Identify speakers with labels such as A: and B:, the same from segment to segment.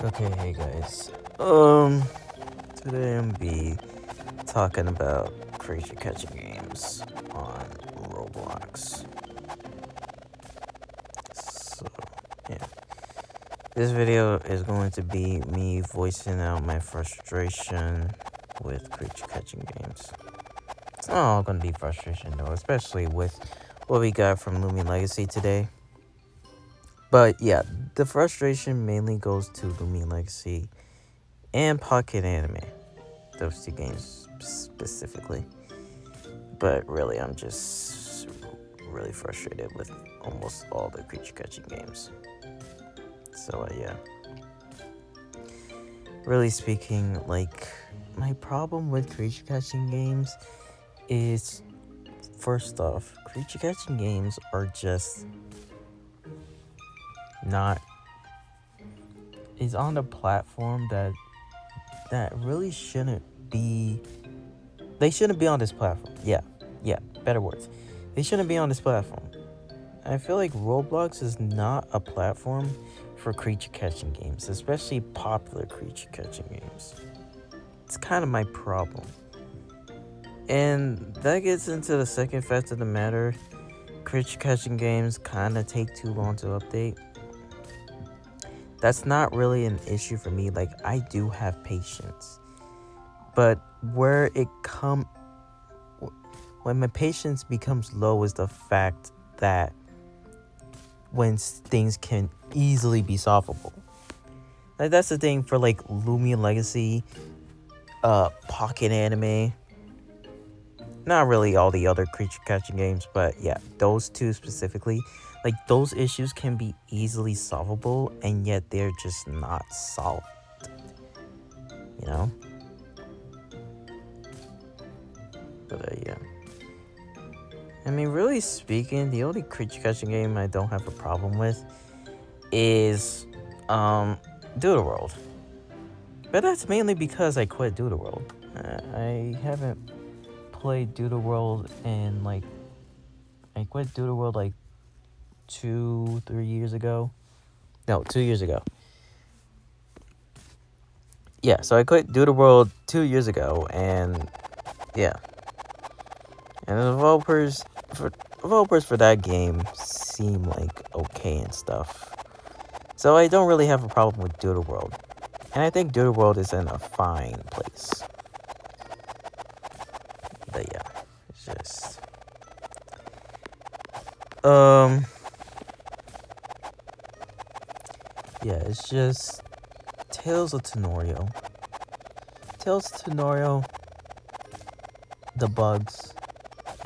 A: Okay, hey guys. Today I'm be talking about creature catching games on Roblox. So, yeah. This video is going to be me voicing out my frustration with creature catching games. It's not all going to be frustration though, especially with what we got from Lumi Legacy today. But yeah, the frustration mainly goes to Lumi Legacy and Pocket Anime. Those two games specifically. But really, I'm just really frustrated with almost all the creature catching games. So, yeah. Really speaking, like, my problem with creature catching games is first off, creature catching games are just not. Is on a platform that really shouldn't be. They shouldn't be on this platform. Yeah, better words. They shouldn't be on this platform. I feel like Roblox is not a platform for creature catching games, especially popular creature catching games. It's kind of my problem. And that gets into the second fact of the matter. Creature catching games kind of take too long to update. That's not really an issue for me. Like, I do have patience. But when my patience becomes low is the fact that when things can easily be solvable. Like, that's the thing for like Lumia Legacy, Pocket Anime. Not really all the other creature catching games, but yeah, those two specifically. Like, those issues can be easily solvable, and yet they're just not solved. You know? But yeah. I mean, really speaking, the only creature catching game I don't have a problem with is Doodle World. But that's mainly because I quit Doodle World. I haven't played Doodle World in like I quit Doodle World like 3 years ago. No, 2 years ago. Yeah, so I quit Doodle World 2 years ago, and yeah, and the developers for that game seem like okay and stuff. So I don't really have a problem with Doodle World. And I think Doodle World is in a fine place. But yeah, it's just yeah, it's just Tales of Tenorio. Tales of Tenorio, the bugs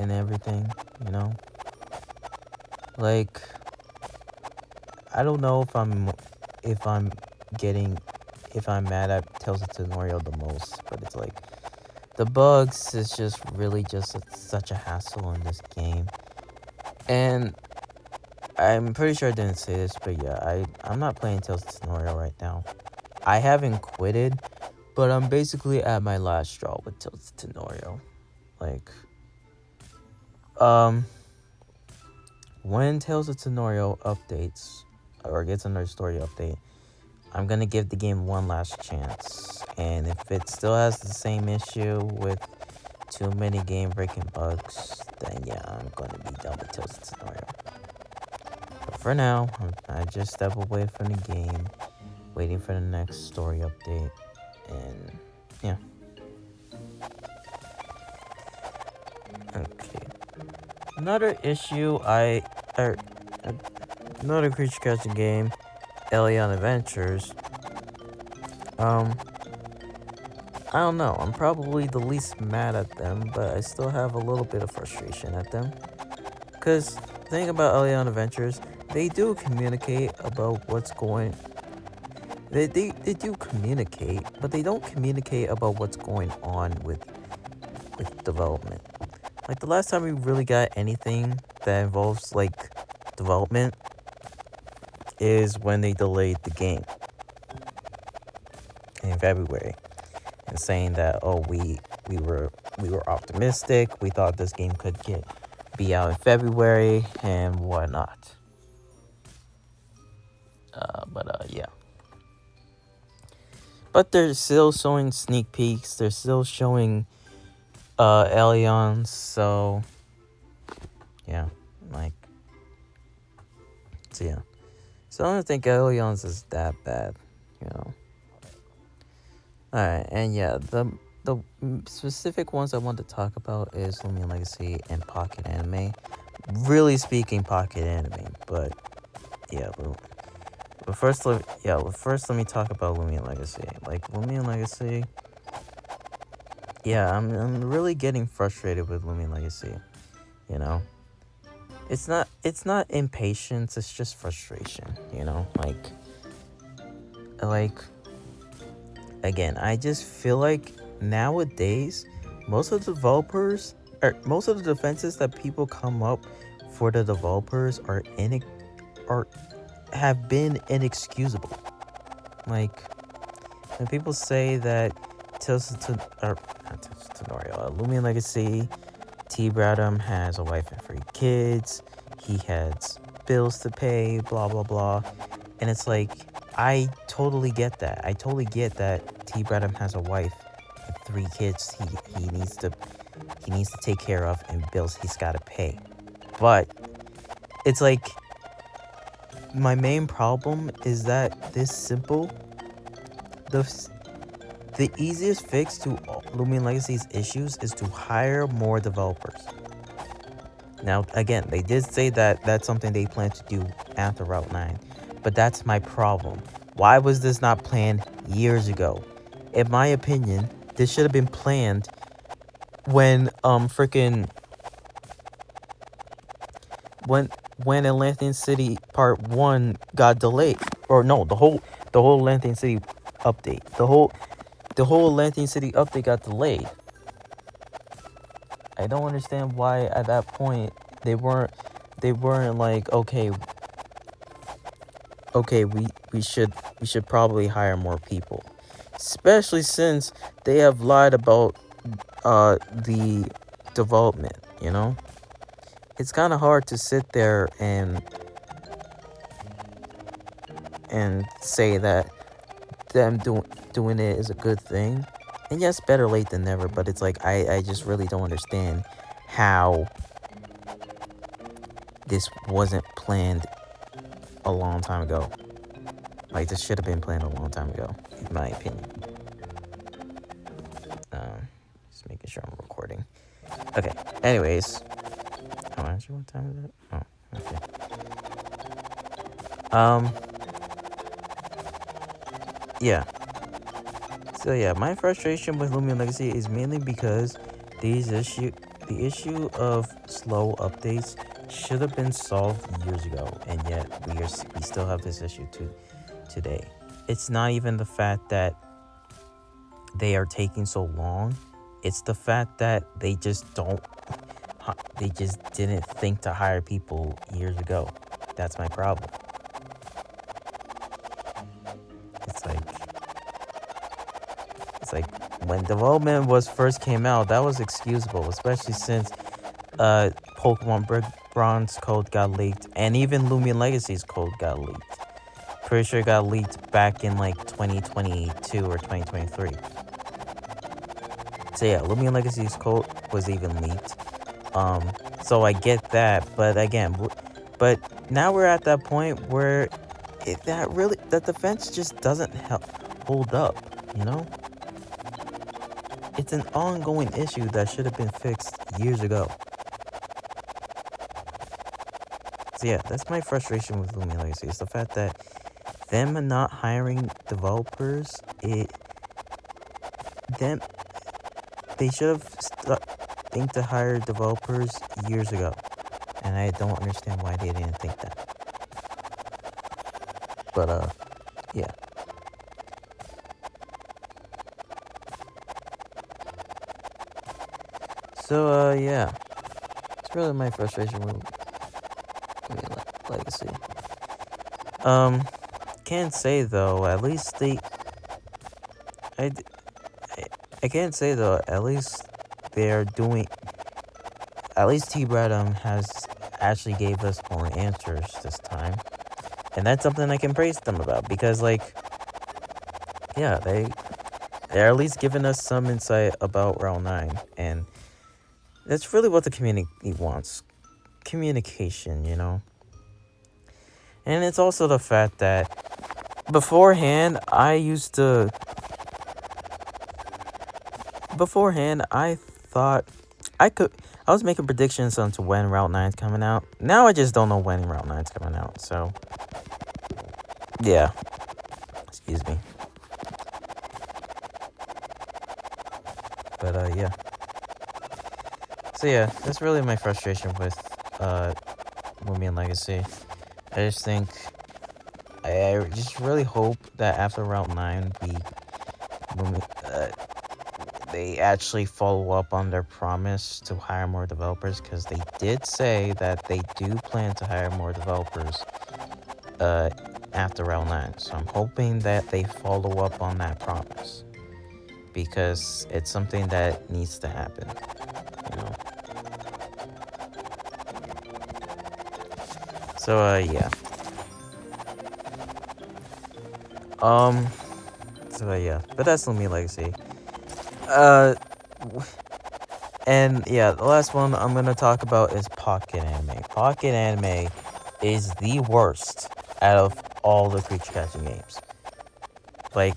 A: and everything, you know? Like, I don't know if I'm getting if I'm mad at Tales of Tenorio the most, but it's like the bugs is just really just such a hassle in this game. And I'm pretty sure I didn't say this, but yeah, I'm not playing Tales of Tenorio right now. I haven't quitted, but I'm basically at my last straw with Tales of Tenorio. Like, when Tales of Tenorio updates or gets another story update, I'm gonna give the game one last chance. And if it still has the same issue with too many game-breaking bugs, then yeah, I'm gonna be done with Tales of Tenorio. But for now, I just step away from the game, waiting for the next story update, and yeah. Okay. Another issue another creature catching game, Alien Adventures. I don't know. I'm probably the least mad at them, but I still have a little bit of frustration at them. Cause the thing about Alien Adventures, they do communicate about what's going. They do communicate, but they don't communicate about what's going on with development. Like, the last time we really got anything that involves like development is when they delayed the game in February, and saying that, oh, we were optimistic, we thought this game could be out in February and whatnot. But yeah. But they're still showing sneak peeks. They're still showing Elions. So yeah, like, so yeah. So I don't think Elions is that bad, you know. Alright, and yeah, the specific ones I want to talk about is Lumion Legacy and Pocket Anime. Really speaking, Pocket Anime, but yeah, but first let me talk about Lumion Legacy. Like, Lumion Legacy, yeah, I'm really getting frustrated with Lumion Legacy, you know. It's not impatience, it's just frustration, you know. Like again, I just feel like nowadays most of the developers, or most of the defenses that people come up for the developers are have been inexcusable. Like, when people say that Lumion Legacy, T. Bradham has a wife and 3 kids, he has bills to pay, blah blah blah, and it's like, I totally get that. I totally get that T. Bradham has a wife and 3 kids he needs to take care of, and bills he's got to pay. But it's like, my main problem is that this simple. The easiest fix to Lumion Legacy's issues is to hire more developers. Now, again, they did say that that's something they plan to do after Route 9. But that's my problem. Why was this not planned years ago? In my opinion, this should have been planned when when Atlantean City Part 1 got delayed. Or no, the whole Atlantean City update. The whole Atlantean City update got delayed. I don't understand why at that point they weren't like, okay, we should probably hire more people. Especially since they have lied about the development, you know? It's kind of hard to sit there and say that them doing it is a good thing. And yes, better late than never, but it's like, I just really don't understand how this wasn't planned a long time ago. Like, this should have been planned a long time ago, in my opinion. Just making sure I'm recording. Okay, anyways. Oh, actually, what time is it? Oh, okay. Yeah. So yeah, my frustration with Lumion Legacy is mainly because the issue of slow updates should have been solved years ago, and yet we still have this issue today. It's not even the fact that they are taking so long. It's the fact that they just didn't think to hire people years ago. That's my problem. It's like when development first came out, that was excusable, especially since Pokemon Bronze code got leaked, and even Lumion Legacy's code got leaked. Pretty sure it got leaked back in like 2022 or 2023. So yeah, Lumion Legacy's code was even leaked. So I get that, but again, now we're at that point where that defense just doesn't hold up, you know? It's an ongoing issue that should have been fixed years ago. So yeah, that's my frustration with Lumion Legacy. It's the fact that them not hiring developers, they should have think to hire developers years ago. And I don't understand why they didn't think that. But yeah. So yeah. It's really my frustration with Legacy. Can't say though, at least I can't say though, at least they're doing, at least T. Bradham has actually gave us more answers this time. And that's something I can praise them about, because like, yeah, They're at least giving us some insight about Round 9. And that's really what the community wants. Communication, you know? And it's also the fact that beforehand, I thought I was making predictions onto when Route 9's coming out. Now I just don't know when Route 9's coming out. So, yeah. Excuse me. But, yeah. So, yeah, that's really my frustration with Lumion Legacy. I just think... I just really hope that after Route 9, they actually follow up on their promise to hire more developers, because they did say that they do plan to hire more developers after Route 9. So I'm hoping that they follow up on that promise, because it's something that needs to happen, you know. So yeah. So yeah, but that's Lumion Legacy. And yeah, the last one I'm gonna talk about is Pocket Anime. Pocket Anime is the worst out of all the creature catching games. Like,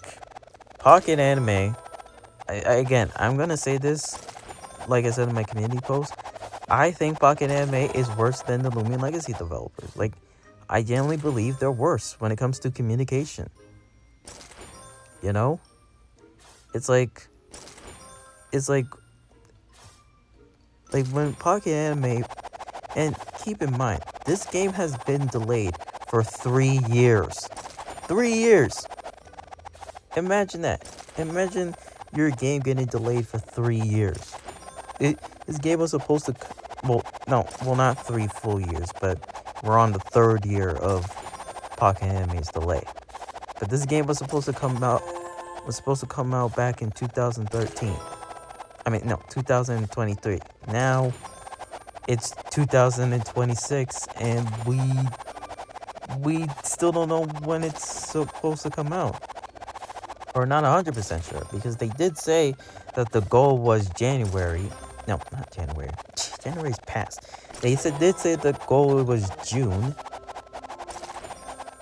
A: Pocket Anime, again, I'm gonna say this, like I said in my community post, I think Pocket Anime is worse than the Lumion Legacy developers. Like, I genuinely believe they're worse when it comes to communication. You know? It's like when Pocket Anime, and keep in mind, this game has been delayed for 3 years. 3 years! Imagine that. Imagine your game getting delayed for 3 years. This game was supposed to... not 3 full years, but we're on the 3rd year of Pocket Anime's delay. But this game was supposed to come out back in 2013. 2023. Now it's 2026, and we still don't know when it's supposed to come out. Or not 100% sure, because they did say that the goal was January. No, not January. January's past. They did say the goal was June.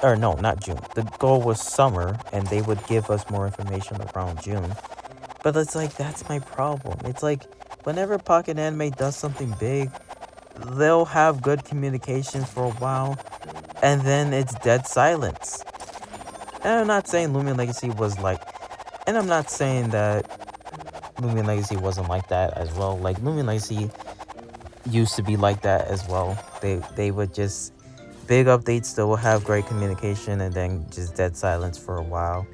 A: Or no, not June. The goal was summer, and they would give us more information around June. But it's like, that's my problem. It's like, whenever Pocket Anime does something big, they'll have good communication for a while, and then it's dead silence. And I'm not saying Lumion Legacy was like... And I'm not saying that Lumion Legacy wasn't like that as well. Like, Lumion Legacy used to be like that as well. They would just... Big updates, they will have great communication, and then just dead silence for a while.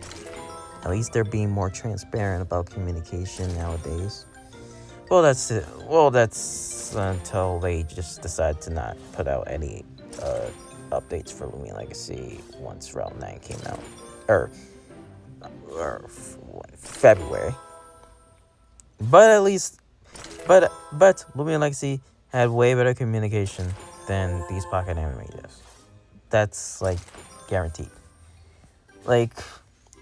A: At least they're being more transparent about communication nowadays. Well, that's it. Well, that's until they just decide to not put out any updates for Lumion Legacy once Route 9 came out. Or February. But at least... But Lumion Legacy had way better communication than these Pocket Anime does. That's, like, guaranteed. Like...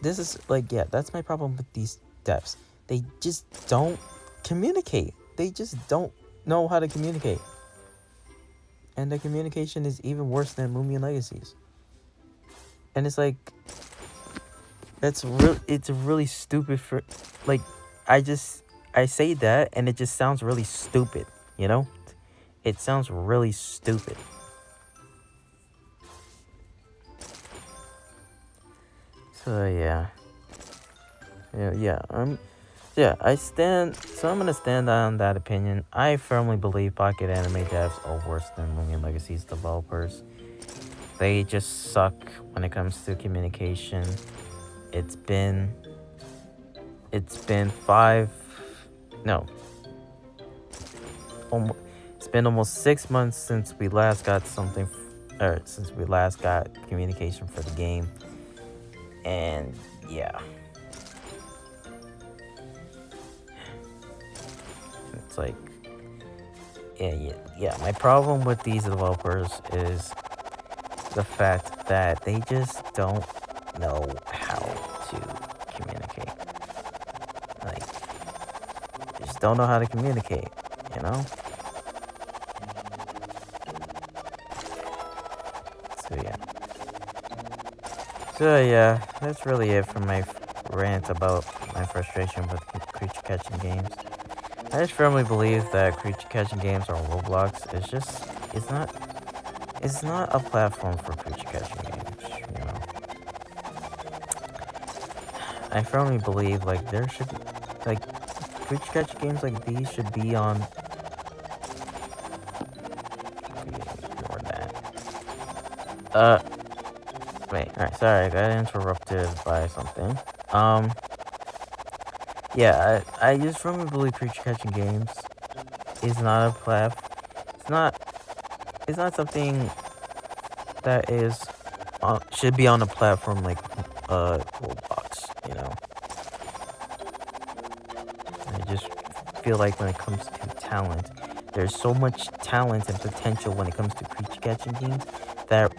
A: This is, like, yeah, that's my problem with these devs. They just don't communicate. They just don't know how to communicate. And the communication is even worse than Lumion Legacy's. And it's like... it's really stupid for... Like, I say that, and it just sounds really stupid, you know? It sounds really stupid. So I'm gonna stand on that opinion. I firmly believe Pocket Anime devs are worse than Lumion Legacy's developers. They just suck when it comes to communication. It's been almost 6 months since we last got communication for the game. And yeah, it's like, yeah. My problem with these developers is the fact that they just don't know how to communicate. just don't know how to communicate, you know? So yeah, that's really it for my rant about my frustration with creature catching games. I just firmly believe that creature catching games on Roblox is just it's not a platform for creature catching games, you know. I firmly believe like there should be like creature catching games like these should be on ignore that. Wait, alright, sorry, I got interrupted by something. Yeah, I just firmly believe creature catching games is not a it's not it's not something that is should be on a platform like Roblox, you know. I just feel like when it comes to talent, there's so much talent and potential when it comes to creature catching games that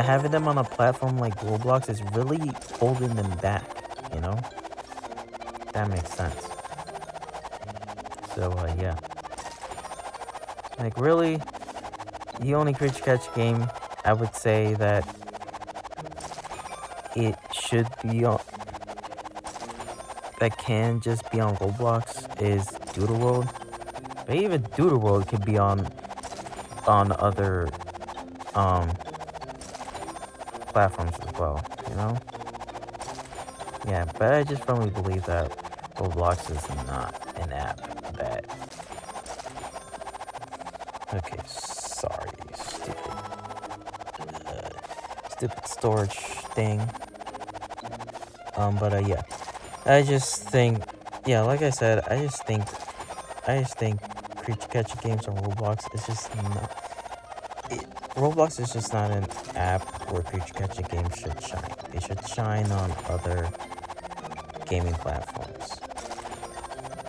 A: having them on a platform like Roblox is really holding them back, you know? That makes sense. So yeah. Like really, the only creature catch game I would say that it should be on that can just be on Roblox is Doodle World. But even Doodle World could be on other platforms as well, you know? Yeah, but I just firmly believe that Roblox is not an app that okay, sorry, stupid storage thing. But yeah. I just think yeah, like I said, I just think creature catching games on Roblox is just not Roblox is just not an app where creature catching games should shine. They should shine on other gaming platforms.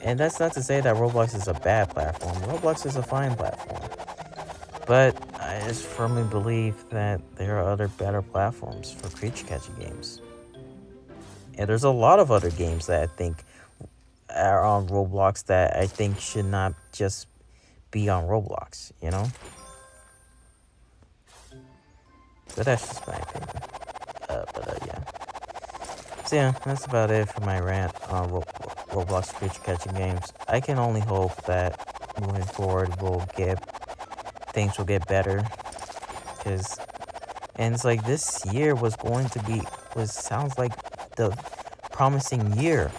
A: And that's not to say that Roblox is a bad platform. Roblox is a fine platform. But I just firmly believe that there are other better platforms for creature catching games. And there's a lot of other games that I think are on Roblox that I think should not just be on Roblox, you know? But that's just my opinion. Yeah. So yeah, that's about it for my rant on Roblox creature catching games. I can only hope that moving forward things will get better. And it's like this year sounds like the promising year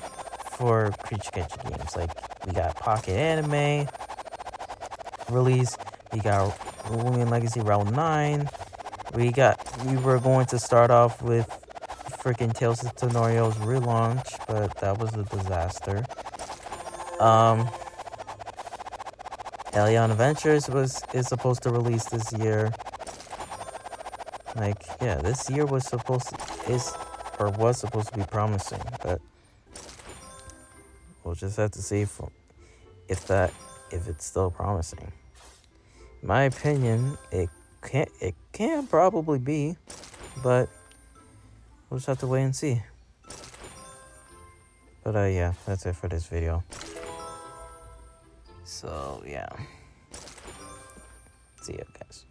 A: for creature catching games. Like we got Pocket Anime release, we got Ruling Legacy Round 9. We were going to start off with freaking Tales of Tenorio's relaunch, but that was a disaster. Alien Adventures is supposed to release this year. Like, yeah, this year was supposed to be promising, but we'll just have to see if it's still promising. In my opinion, it can probably be, but we'll just have to wait and see. But yeah, that's it for this video. So yeah, see ya guys.